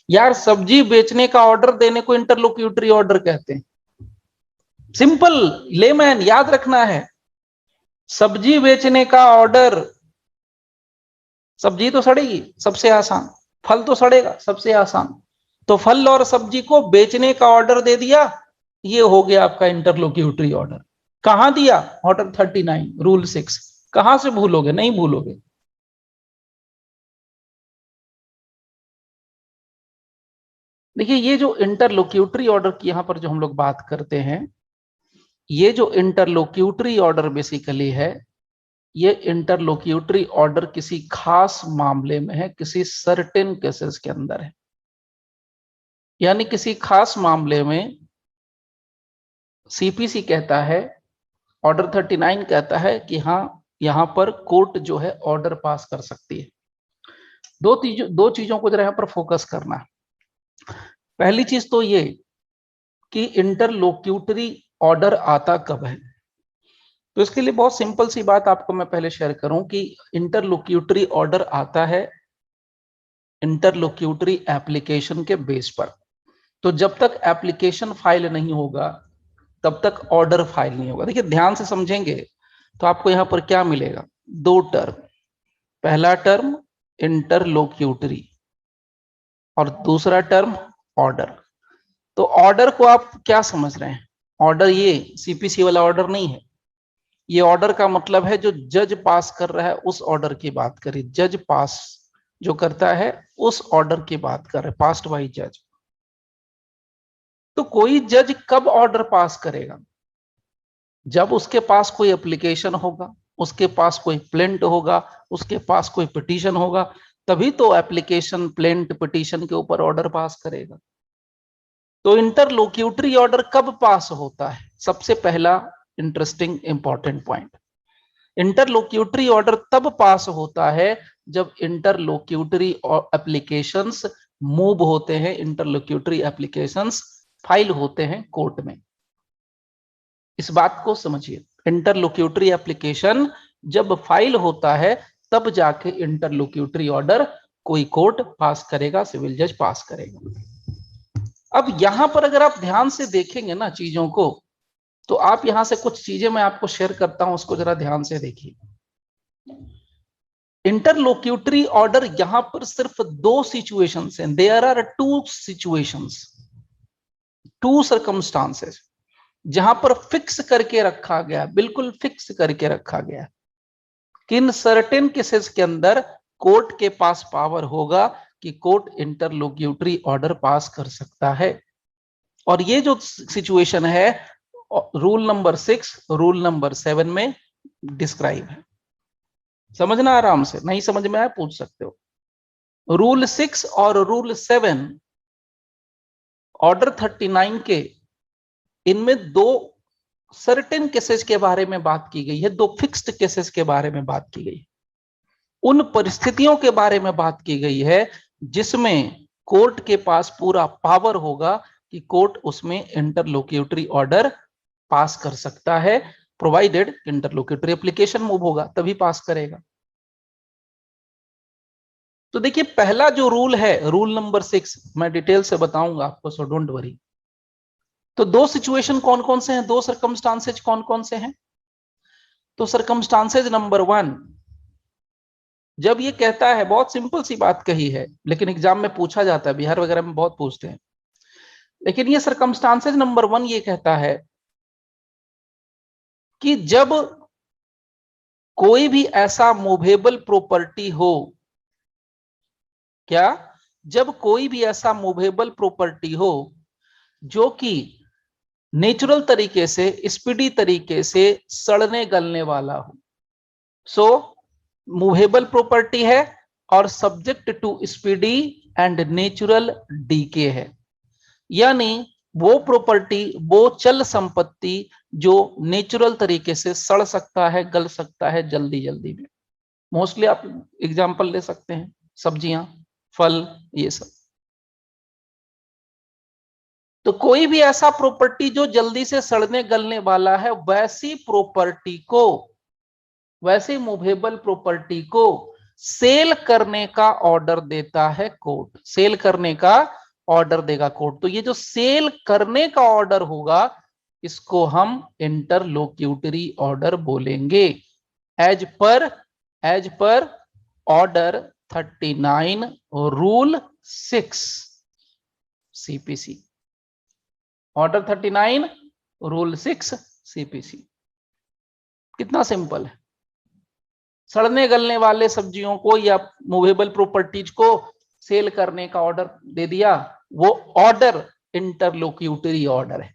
यार सब्जी बेचने का ऑर्डर देने को इंटरलोक्यूटरी ऑर्डर कहते हैं। सिंपल लेमैन याद रखना है। सब्जी बेचने का ऑर्डर, सब्जी तो सड़ेगी सबसे आसान, फल तो सड़ेगा सबसे आसान, तो फल और सब्जी को बेचने का ऑर्डर दे दिया, ये हो गया आपका इंटरलोक्यूटरी ऑर्डर। कहां दिया? Order 39 rule 6। कहां से भूलोगे? नहीं भूलोगे। देखिए ये जो इंटरलोक्यूटरी ऑर्डर की यहां पर जो हम लोग बात करते हैं, ये जो इंटरलोक्यूटरी ऑर्डर बेसिकली है, ये इंटरलोक्यूटरी ऑर्डर किसी खास मामले में है, किसी सर्टेन केसेस के अंदर है। यानी किसी खास मामले में सीपीसी कहता है, ऑर्डर 39 कहता है कि हाँ यहां पर कोर्ट जो है ऑर्डर पास कर सकती है। दो चीजों को जरा यहां पर फोकस करना है। पहली चीज तो ये कि इंटरलोक्यूटरी ऑर्डर आता कब है, तो इसके लिए बहुत सिंपल सी बात आपको मैं पहले शेयर करूं कि इंटरलोक्यूटरी ऑर्डर आता है इंटरलोक्यूटरी एप्लीकेशन के बेस पर। तो जब तक एप्लीकेशन फाइल नहीं होगा तब तक ऑर्डर फाइल नहीं होगा। देखिए ध्यान से समझेंगे तो आपको यहां पर क्या मिलेगा, दो टर्म। पहला टर्म इंटरलोक्यूटरी और दूसरा टर्म ऑर्डर। तो ऑर्डर को आप क्या समझ रहे हैं? ऑर्डर ये सीपीसी वाला ऑर्डर नहीं है। ये ऑर्डर का मतलब है जो जज पास कर रहा है उस ऑर्डर की बात करें। जज पास जो करता है उस ऑर्डर की बात कर रहे, पास्ड बाय जज। तो कोई जज कब ऑर्डर पास करेगा? जब उसके पास कोई एप्लीकेशन होगा, उसके पास कोई प्लेंट होगा, उसके पास कोई पिटीशन होगा, तभी तो एप्लीकेशन प्लेंट पिटीशन के ऊपर ऑर्डर पास करेगा। तो इंटरलोक्यूटरी ऑर्डर कब पास होता है? सबसे पहला इंटरेस्टिंग इंपॉर्टेंट पॉइंट, इंटरलोक्यूटरी ऑर्डर तब पास होता है जब इंटरलोक्यूटरी एप्लीकेशंस मूव होते हैं, इंटरलोक्यूटरी एप्लीकेशंस फाइल होते हैं कोर्ट में। इस बात को समझिए, इंटरलोक्यूटरी एप्लीकेशन जब फाइल होता है तब जाके इंटरलोक्यूटरी ऑर्डर कोई कोर्ट पास करेगा, सिविल जज पास करेगा। अब यहां पर अगर आप ध्यान से देखेंगे ना चीजों को, तो आप यहां से कुछ चीजें मैं आपको शेयर करता हूं, उसको जरा ध्यान से देखिए। इंटरलोक्यूटरी ऑर्डर यहां पर सिर्फ दो सिचुएशंस हैं। There are two situations, two circumstances जहां पर फिक्स करके रखा गया, बिल्कुल फिक्स करके रखा गया किन सर्टेन केसेस के अंदर कोर्ट के पास पावर होगा कि कोर्ट इंटरलोक्यूटरी ऑर्डर पास कर सकता है। और ये जो सिचुएशन है रूल नंबर 6 रूल नंबर 7 में डिस्क्राइब है। समझना आराम से, नहीं समझ में आया पूछ सकते हो। रूल 6 और रूल 7 ऑर्डर 39 के, इनमें दो सर्टेन केसेस के बारे में बात की गई है, दो फिक्स्ड केसेस के बारे में बात की गई है। उन परिस्थितियों के बारे में बात की गई है जिसमें कोर्ट के पास पूरा पावर होगा कि कोर्ट उसमें इंटरलोक्यूटरी ऑर्डर पास कर सकता है, प्रोवाइडेड इंटरलोक्यूटरी एप्लीकेशन मूव होगा तभी पास करेगा। तो देखिए पहला जो रूल है रूल नंबर 6, मैं डिटेल से बताऊंगा आपको, सो डोंट वरी। तो दो सिचुएशन कौन कौन से हैं, दो सर्कमस्टांसेज कौन कौन से हैं? तो सर्कमस्टांसेज नंबर 1, जब ये कहता है, बहुत सिंपल सी बात कही है लेकिन एग्जाम में पूछा जाता है, बिहार वगैरह में बहुत पूछते हैं, लेकिन ये सर्कमस्टांसेज नंबर 1 ये कहता है कि जब कोई भी ऐसा मूवेबल प्रॉपर्टी हो, क्या? जब कोई भी ऐसा मूवेबल प्रॉपर्टी हो जो कि नेचुरल तरीके से, स्पीडी तरीके से सड़ने गलने वाला हो। सो मूवेबल प्रॉपर्टी है और subject to speedy and natural decay है, यानी वो प्रॉपर्टी, वो चल संपत्ति जो नेचुरल तरीके से सड़ सकता है, गल सकता है जल्दी जल्दी में। मोस्टली आप एग्जांपल ले सकते हैं, सब्जियां, फल, ये सब। तो कोई भी ऐसा प्रॉपर्टी जो जल्दी से सड़ने गलने वाला है, वैसी प्रॉपर्टी को, वैसे मूवेबल प्रॉपर्टी को सेल करने का ऑर्डर देता है कोर्ट। सेल करने का ऑर्डर देगा कोर्ट। तो ये जो सेल करने का ऑर्डर होगा इसको हम इंटरलोक्यूटरी ऑर्डर बोलेंगे, as per order 39 rule 6 CPC. Order 39 rule 6 CPC. कितना सिंपल है। सड़ने गलने वाले सब्जियों को या मूवेबल प्रॉपर्टीज को सेल करने का ऑर्डर दे दिया, वो ऑर्डर इंटरलोक्यूटरी ऑर्डर है।